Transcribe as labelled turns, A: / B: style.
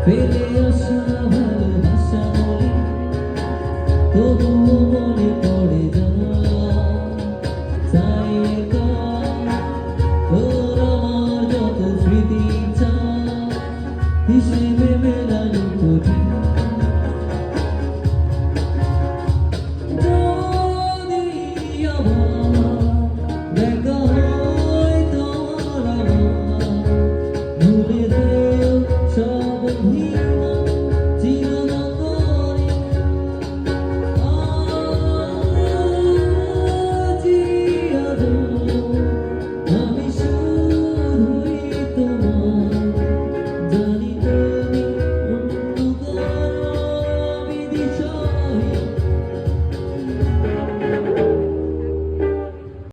A: ফেলে আসা ভালোবাসা বলে তবুও মনে পড়ে যায় চাই একা তোর আমার যত স্মৃতি চাই হিসেবে মেলা